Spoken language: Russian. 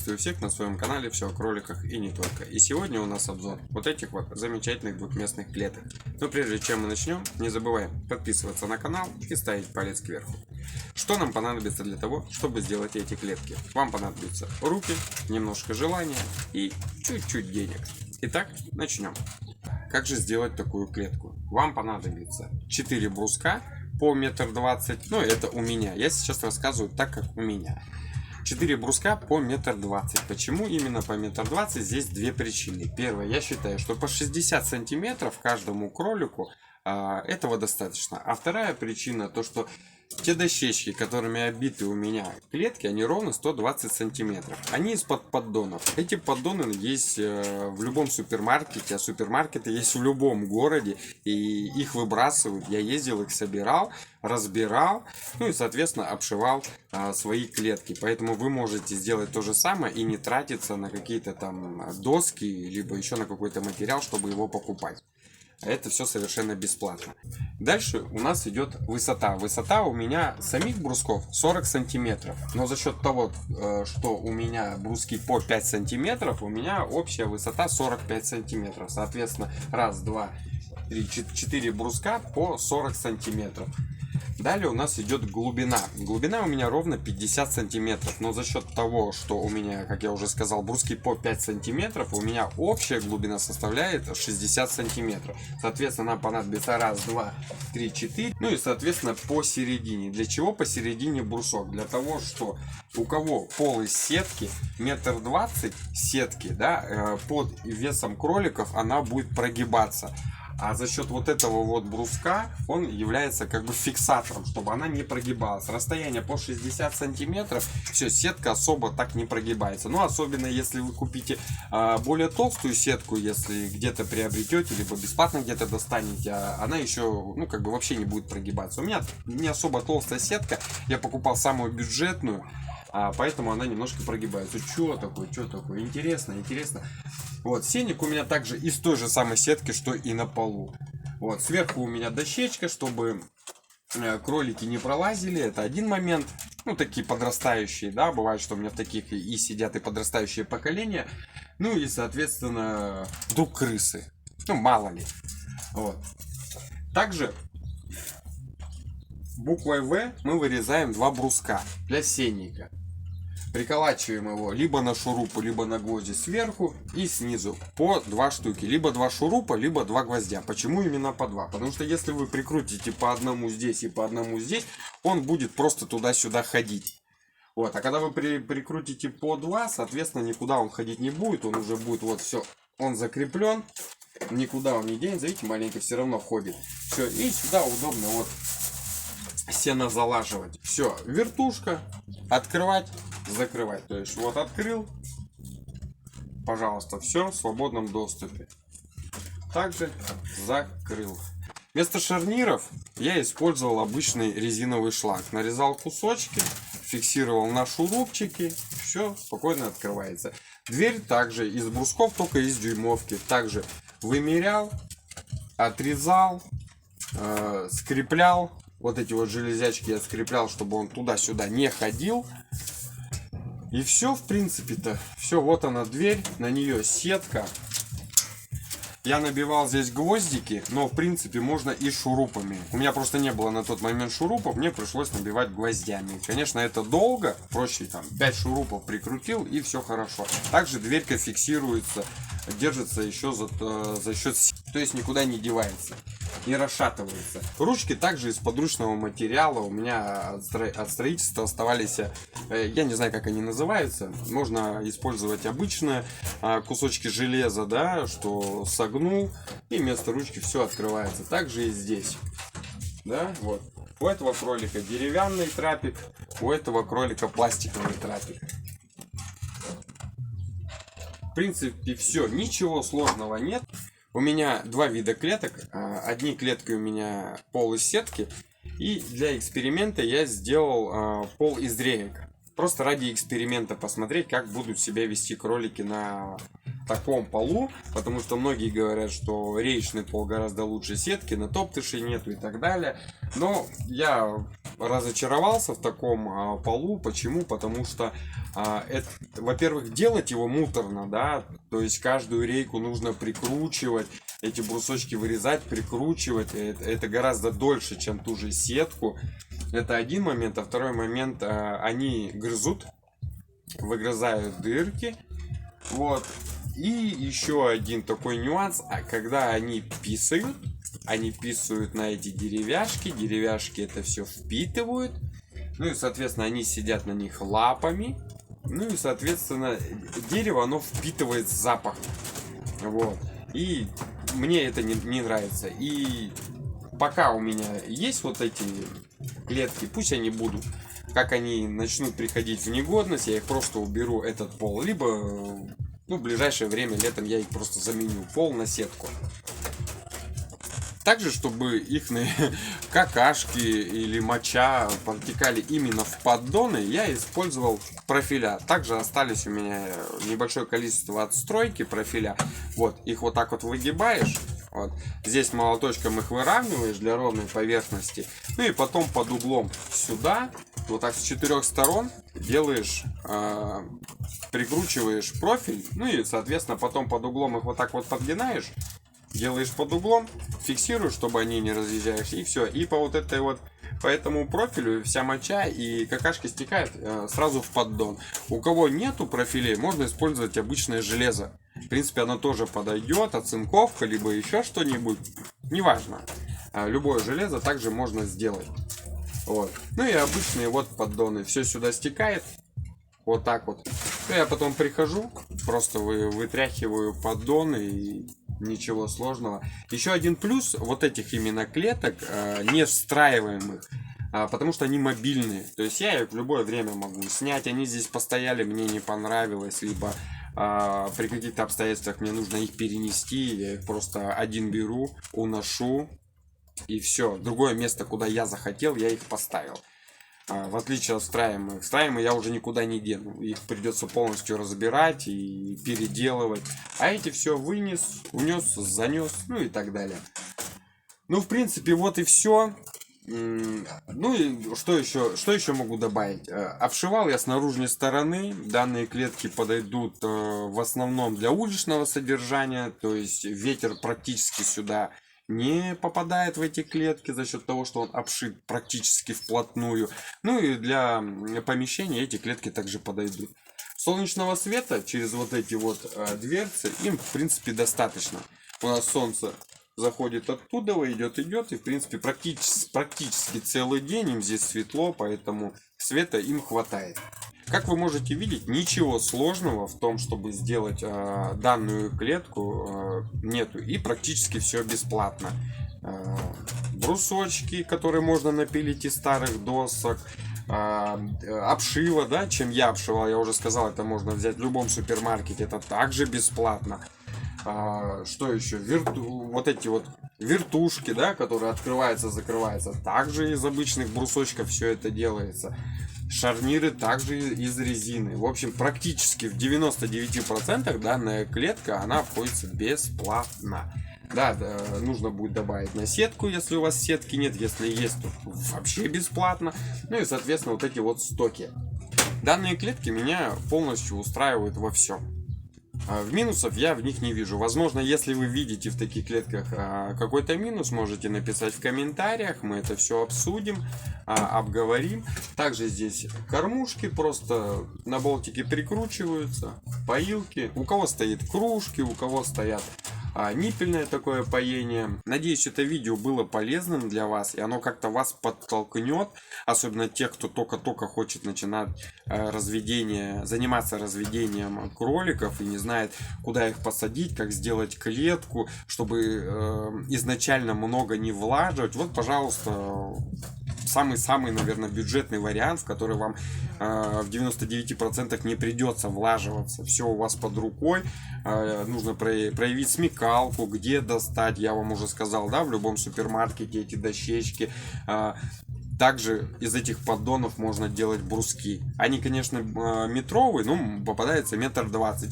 Приветствую всех на своем канале «Все о кроликах и не только». И сегодня у нас обзор вот этих вот замечательных двухместных клеток. Но прежде чем мы начнем, не забываем подписываться на канал и ставить палец кверху. Что нам понадобится для того, чтобы сделать эти клетки? Вам понадобятся руки, немножко желания и чуть-чуть денег. Итак, начнем. Как же сделать такую клетку? Вам понадобится 4 бруска по 1,20 м. Ну, это у меня. Я сейчас рассказываю так, как у меня. 4 бруска по 1,20 м. Почему именно по 1,20 м? Здесь две причины. Первая, я считаю, что по 60 сантиметров каждому кролику этого достаточно. А вторая причина, то что те дощечки, которыми обиты у меня клетки, они ровно 120 сантиметров. Они из-под поддонов. Эти поддоны есть в любом супермаркете, а супермаркеты есть в любом городе, и их выбрасывают. Я ездил, их собирал, разбирал, ну и соответственно обшивал свои клетки. Поэтому вы можете сделать то же самое и не тратиться на какие-то там доски, либо еще на какой-то материал, чтобы его покупать. Это все совершенно бесплатно. Дальше у нас идет высота. Высота у меня самих брусков 40 сантиметров. Но за счет того, что у меня бруски по 5 сантиметров, у меня общая высота 45 сантиметров. Соответственно, раз, два, три, 4 бруска по 40 сантиметров. Далее у нас идет глубина. Глубина у меня ровно 50 сантиметров. Но за счет того, что у меня, как я уже сказал, бруски по 5 сантиметров, у меня общая глубина составляет 60 сантиметров. Соответственно, нам понадобится раз, два, три, 4. Ну и соответственно посередине. Для чего посередине брусок? Для того, что у кого пол из сетки 1,20 м сетки, да, под весом кроликов она будет прогибаться. А за счет вот этого вот бруска он является как бы фиксатором, чтобы она не прогибалась. Расстояние по 60 сантиметров, все, сетка особо так не прогибается. Но особенно если вы купите более толстую сетку, если где-то приобретете, либо бесплатно где-то достанете, она еще, ну, как бы вообще не будет прогибаться. У меня не особо толстая сетка, я покупал самую бюджетную. Поэтому она немножко прогибается. Что такое? Интересно, интересно. Вот, сенник у меня также из той же самой сетки, что и на полу. Вот, сверху у меня дощечка, чтобы кролики не пролазили. Это один момент. Ну, такие подрастающие, да, бывает, что у меня в таких и сидят и подрастающие поколения. Ну и, соответственно, вдруг крысы. Ну, мало ли. Вот. Также буквой В мы вырезаем 2 бруска для сенника. Приколачиваем его либо на шурупы, либо на гвозди сверху и снизу по 2 штуки. Либо 2 шурупа, либо 2 гвоздя. Почему именно по 2? Потому что если вы прикрутите по одному здесь и по одному здесь, он будет просто туда-сюда ходить. Вот. А когда вы прикрутите по 2, соответственно, никуда он ходить не будет. Он уже будет, вот все, он закреплен. Никуда он не денется. Видите, маленько все равно ходит. Все, и сюда удобно вот сено залаживать. Все, вертушка, открывать, закрывать. То есть вот открыл, пожалуйста, все в свободном доступе. Также закрыл. Вместо шарниров я использовал обычный резиновый шланг. Нарезал кусочки, фиксировал на шурупчики, все спокойно открывается. Дверь также из брусков, только из дюймовки. Также вымерял, отрезал, скреплял. Вот эти вот железячки я скреплял, чтобы он туда-сюда не ходил. И все, в принципе-то. Все, вот она дверь, на нее сетка. Я набивал здесь гвоздики, но в принципе можно и шурупами. У меня просто не было на тот момент шурупов, мне пришлось набивать гвоздями. Конечно, это долго, проще там 5 шурупов прикрутил и все хорошо. Также дверька фиксируется, держится еще за счет, то есть никуда не девается, не расшатывается. Ручки также из подручного материала. У меня от строительства оставались, я не знаю, как они называются. Можно использовать обычные кусочки железа, да, что согнул, и вместо ручки все открывается. Также и здесь, да, вот. У этого кролика деревянный трапик, у этого кролика пластиковый трапик. В принципе, все, ничего сложного нет. У меня 2 вида клеток. Одни клетки у меня пол из сетки. И для эксперимента я сделал пол из реек. Просто ради эксперимента посмотреть, как будут себя вести кролики на таком полу. Потому что многие говорят, что реечный пол гораздо лучше сетки, на топтышей нету и так далее. Но я разочаровался в таком полу. Почему? Потому что, во-первых, делать его муторно, да, то есть каждую рейку нужно прикручивать, эти брусочки вырезать, прикручивать. Это гораздо дольше, чем ту же сетку. Это один момент. А второй момент, они грызут, выгрызают дырки. Вот. И еще один такой нюанс, когда они писают на эти деревяшки, деревяшки это все впитывают, ну и соответственно они сидят на них лапами, ну и соответственно дерево оно впитывает запах, вот, и мне это не нравится. И пока у меня есть вот эти клетки, пусть они будут. Как они начнут приходить в негодность, я их просто уберу, этот пол, либо в ближайшее время летом я их просто заменю, пол на сетку. Также, чтобы их какашки или моча протекали именно в поддоны, я использовал профиля. Также остались у меня небольшое количество отстройки профиля. Вот, их вот так вот выгибаешь. Вот. Здесь молоточком их выравниваешь для ровной поверхности. Ну и потом под углом сюда, вот так с 4 сторон делаешь, прикручиваешь профиль. Ну и соответственно потом под углом их вот так вот подгинаешь. Делаешь под углом, фиксируешь, чтобы они не разъезжаешь, и все. И по вот этой вот, по этому профилю вся моча и какашки стекает сразу в поддон. У кого нету профилей, можно использовать обычное железо. В принципе, оно тоже подойдет, оцинковка, либо еще что-нибудь, неважно. Любое железо также можно сделать. Вот. Ну и обычные вот поддоны. Все сюда стекает. Вот так вот. Ну, я потом прихожу, просто вытряхиваю поддоны и ничего сложного. Еще один плюс вот этих именно клеток, не встраиваемых, потому что они мобильные. То есть я их в любое время могу снять. Они здесь постояли, мне не понравилось, либо при каких-то обстоятельствах мне нужно их перенести. Я их просто один беру, уношу и все. Другое место, куда я захотел, я их поставил. В отличие от встраиваемых. Встраиваемые я уже никуда не дену. Их придется полностью разбирать и переделывать. А эти все вынес, унес, занес, ну и так далее. Ну, в принципе, вот и все. Ну и что еще могу добавить? Обшивал я с наружной стороны. Данные клетки подойдут в основном для уличного содержания. То есть ветер практически сюда не попадает в эти клетки за счет того, что он обшит практически вплотную. Ну и для помещения эти клетки также подойдут. Солнечного света через вот эти вот дверцы им в принципе достаточно. У нас солнце заходит оттуда, идет, и в принципе практически целый день им здесь светло, поэтому света им хватает. Как вы можете видеть, ничего сложного в том, чтобы сделать данную клетку, нету. И практически все бесплатно. Брусочки, которые можно напилить из старых досок. Обшива, да, чем я обшивал, я уже сказал, это можно взять в любом супермаркете. Это также бесплатно. Что еще? Вот эти вот вертушки, да, которые открываются, закрываются. Также из обычных брусочков все это делается. Шарниры также из резины. В общем, практически в 99% данная клетка, она обходится бесплатно. Да, нужно будет добавить на сетку, если у вас сетки нет. Если есть, то вообще бесплатно. Ну и, соответственно, вот эти вот стоки. Данные клетки меня полностью устраивают во всем. В минусов я в них не вижу. Возможно, если вы видите в таких клетках какой-то минус, можете написать в комментариях. Мы это все обсудим, обговорим. Также здесь кормушки просто на болтике прикручиваются. Поилки. У кого стоит кружки, у кого стоят ниппельное такое поение. Надеюсь, это видео было полезным для вас, и оно как-то вас подтолкнет, особенно тех, кто только-только хочет начинать заниматься разведением кроликов и не знает, куда их посадить, как сделать клетку, чтобы изначально много не влаживать. Вот, пожалуйста, самый-самый, наверное, бюджетный вариант, в который вам в 99% не придется влаживаться. Все у вас под рукой. Нужно проявить смекалку, где достать. Я вам уже сказал, да, в любом супермаркете эти дощечки. Также из этих поддонов можно делать бруски. Они, конечно, метровые, но попадается 1,20 м.